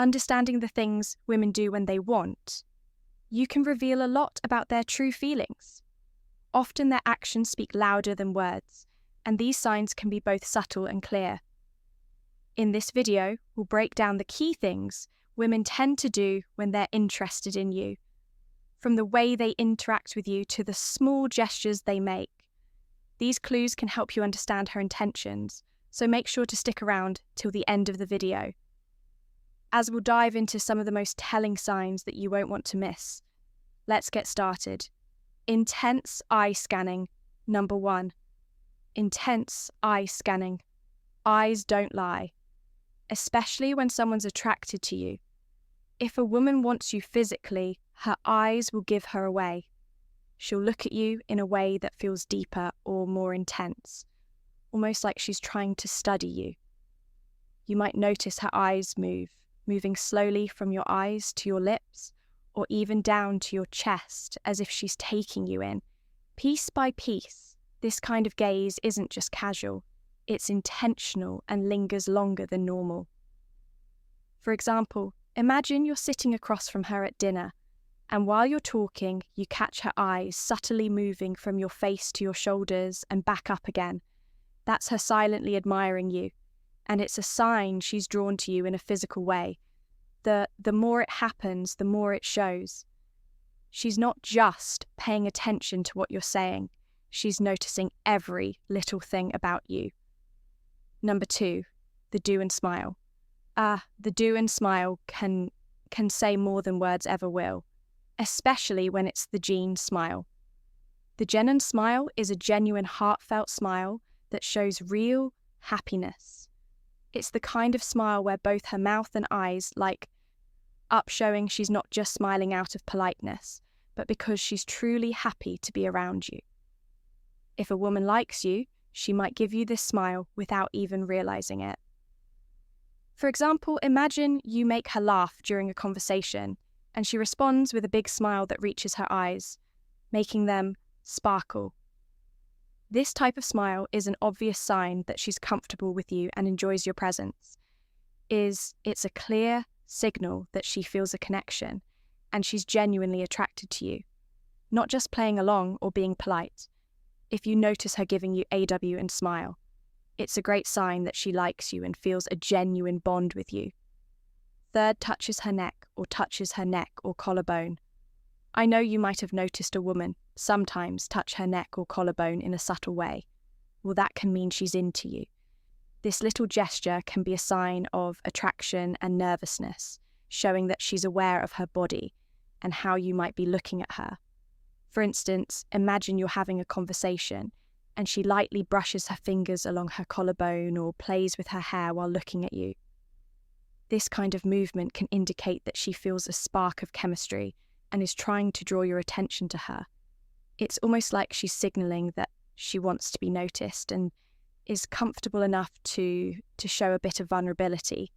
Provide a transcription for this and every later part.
understanding the things women do when they want, you can reveal a lot about their true feelings. Often their actions speak louder than words, and these signs can be both subtle and clear. In this video, we'll break down the key things women tend to do when they're interested in you, from the way they interact with you to the small gestures they make. These clues can help you understand her intentions, so make sure to stick around till the end of the video, as we'll dive into some of the most telling signs that you won't want to miss. Let's get started. Intense eye scanning. Number 1. Intense eye scanning. Eyes don't lie, especially when someone's attracted to you. If a woman wants you physically, her eyes will give her away. She'll look at you in a way that feels deeper or more intense, almost like she's trying to study you. You might notice her eyes moving slowly from your eyes to your lips, or even down to your chest as if she's taking you in. Piece by piece, this kind of gaze isn't just casual, it's intentional and lingers longer than normal. For example, imagine you're sitting across from her at dinner, and while you're talking, you catch her eyes subtly moving from your face to your shoulders and back up again. That's her silently admiring you, and it's a sign she's drawn to you in a physical way. The more it happens, the more it shows. She's not just paying attention to what you're saying, she's noticing every little thing about you. Number 2, the do and smile. The do and smile can say more than words ever will, especially when it's the Jean smile. The Jen smile is a genuine heartfelt smile that shows real happiness. It's the kind of smile where both her mouth and eyes light up, showing she's not just smiling out of politeness, but because she's truly happy to be around you. If a woman likes you, she might give you this smile without even realizing it. For example, imagine you make her laugh during a conversation, and she responds with a big smile that reaches her eyes, making them sparkle. This type of smile is an obvious sign that she's comfortable with you and enjoys your presence. It's a clear signal that she feels a connection and she's genuinely attracted to you, not just playing along or being polite. If you notice her giving you AW and smile, it's a great sign that she likes you and feels a genuine bond with you. Third, touches her neck or collarbone. I know you might have noticed a woman sometimes touch her neck or collarbone in a subtle way. Well, that can mean she's into you. This little gesture can be a sign of attraction and nervousness, showing that she's aware of her body and how you might be looking at her. For instance, imagine you're having a conversation and she lightly brushes her fingers along her collarbone or plays with her hair while looking at you. This kind of movement can indicate that she feels a spark of chemistry and is trying to draw your attention to her. It's almost like she's signaling that she wants to be noticed and is comfortable enough to show a bit of vulnerability.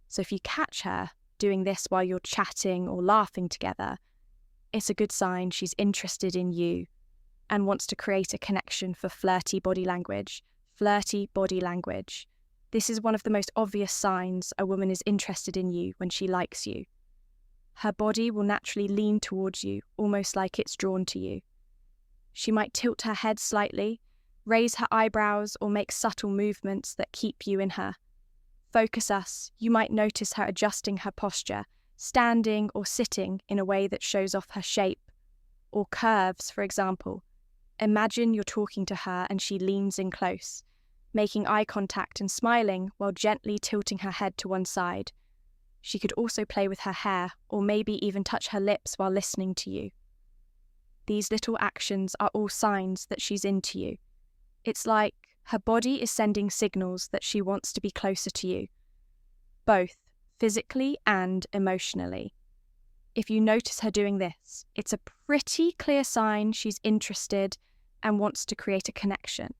So if you catch her doing this while you're chatting or laughing together, it's a good sign she's interested in you and wants to create a connection for flirty body language. Flirty body language. This is one of the most obvious signs a woman is interested in you when she likes you. Her body will naturally lean towards you, almost like it's drawn to you. She might tilt her head slightly, raise her eyebrows, or make subtle movements that keep you in her. Focus us, you might notice her adjusting her posture, standing or sitting in a way that shows off her shape, or curves, for example. Imagine you're talking to her and she leans in close, making eye contact and smiling while gently tilting her head to one side. She could also play with her hair or maybe even touch her lips while listening to you. These little actions are all signs that she's into you. It's like her body is sending signals that she wants to be closer to you, both physically and emotionally. If you notice her doing this, it's a pretty clear sign she's interested and wants to create a connection.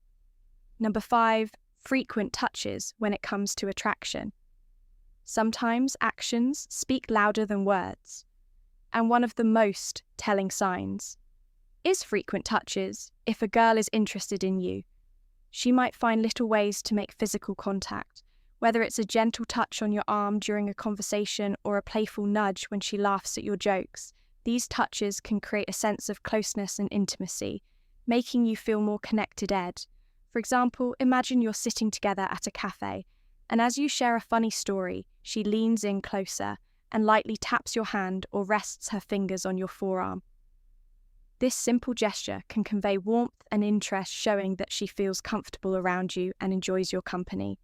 Number 5, frequent touches when it comes to attraction. Sometimes actions speak louder than words, and one of the most telling signs is frequent touches. If a girl is interested in you, she might find little ways to make physical contact, Whether it's a gentle touch on your arm during a conversation or a playful nudge when she laughs at your jokes, these touches can create a sense of closeness and intimacy, making you feel more connected. For example, imagine you're sitting together at a cafe, and as you share a funny story, she leans in closer and lightly taps your hand or rests her fingers on your forearm. This simple gesture can convey warmth and interest, showing that she feels comfortable around you and enjoys your company.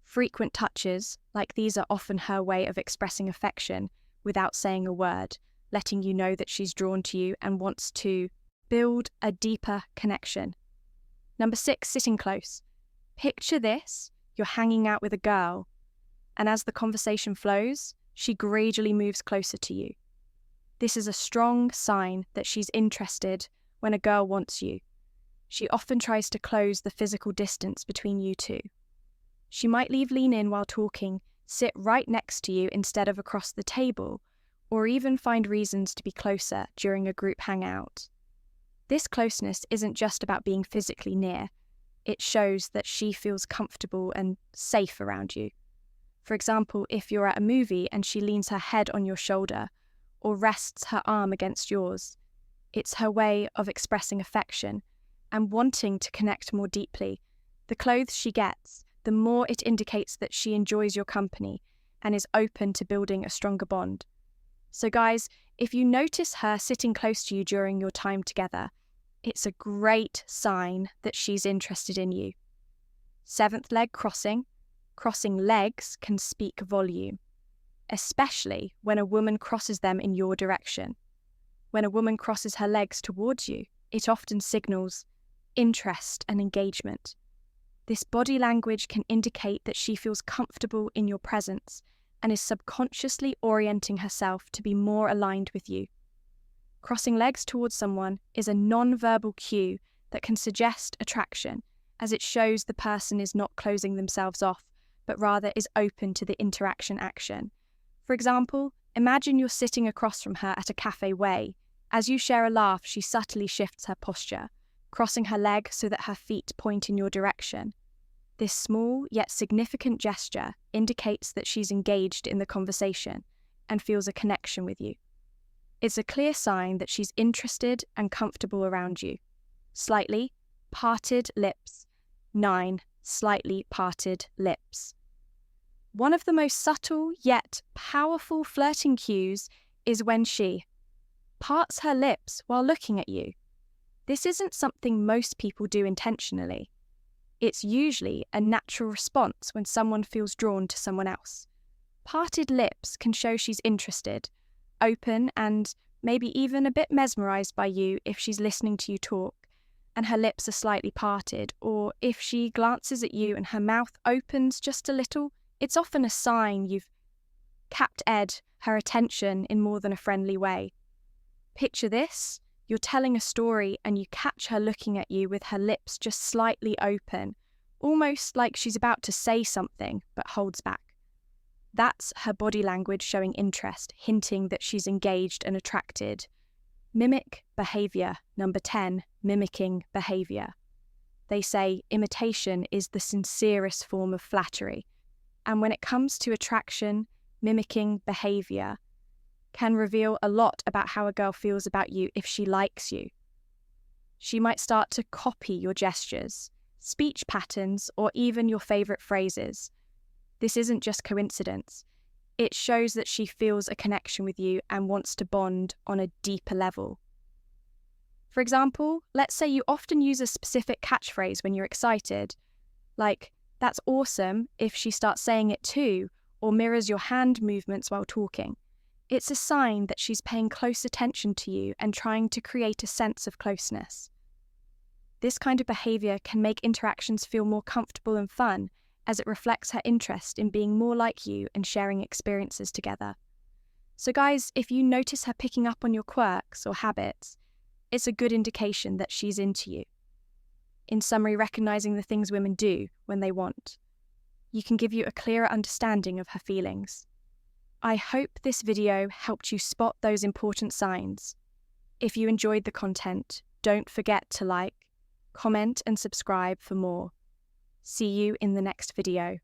Frequent touches, like these, are often her way of expressing affection without saying a word, letting you know that she's drawn to you and wants to build a deeper connection. Number 6, sitting close. Picture this: you're hanging out with a girl, and as the conversation flows, she gradually moves closer to you. This is a strong sign that she's interested when a girl wants you. She often tries to close the physical distance between you two. She might lean in while talking, sit right next to you instead of across the table, or even find reasons to be closer during a group hangout. This closeness isn't just about being physically near. It shows that she feels comfortable and safe around you. For example, if you're at a movie and she leans her head on your shoulder or rests her arm against yours, it's her way of expressing affection and wanting to connect more deeply. The clothes she gets, the more it indicates that she enjoys your company and is open to building a stronger bond. So guys, if you notice her sitting close to you during your time together, it's a great sign that she's interested in you. 7th leg, crossing. Crossing legs can speak volume, especially when a woman crosses them in your direction. When a woman crosses her legs towards you, it often signals interest and engagement. This body language can indicate that she feels comfortable in your presence and is subconsciously orienting herself to be more aligned with you. Crossing legs towards someone is a non-verbal cue that can suggest attraction, as it shows the person is not closing themselves off, but rather is open to the interaction action. For example, imagine you're sitting across from her at a cafe way. As you share a laugh, she subtly shifts her posture, crossing her leg so that her feet point in your direction. This small yet significant gesture indicates that she's engaged in the conversation and feels a connection with you. It's a clear sign that she's interested and comfortable around you. Slightly parted lips. 9. Slightly parted lips. One of the most subtle yet powerful flirting cues is when she parts her lips while looking at you. This isn't something most people do intentionally. It's usually a natural response when someone feels drawn to someone else. Parted lips can show she's interested, open, and maybe even a bit mesmerized by you if she's listening to you talk and her lips are slightly parted, or if she glances at you and her mouth opens just a little. It's often a sign you've captured her attention in more than a friendly way. Picture this: you're telling a story and you catch her looking at you with her lips just slightly open, almost like she's about to say something but holds back. That's her body language showing interest, hinting that she's engaged and attracted. Mimic behavior. Number 10, mimicking behavior. They say imitation is the sincerest form of flattery. And when it comes to attraction, mimicking behavior can reveal a lot about how a girl feels about you if she likes you. She might start to copy your gestures, speech patterns, or even your favorite phrases. This isn't just coincidence. It shows that she feels a connection with you and wants to bond on a deeper level. For example, let's say you often use a specific catchphrase when you're excited, like, "That's awesome," if she starts saying it too, or mirrors your hand movements while talking. It's a sign that she's paying close attention to you and trying to create a sense of closeness. This kind of behavior can make interactions feel more comfortable and fun, as it reflects her interest in being more like you and sharing experiences together. So guys, if you notice her picking up on your quirks or habits, it's a good indication that she's into you. In summary, recognizing the things women do when they want, you can give you a clearer understanding of her feelings. I hope this video helped you spot those important signs. If you enjoyed the content, don't forget to like, comment, and subscribe for more. See you in the next video.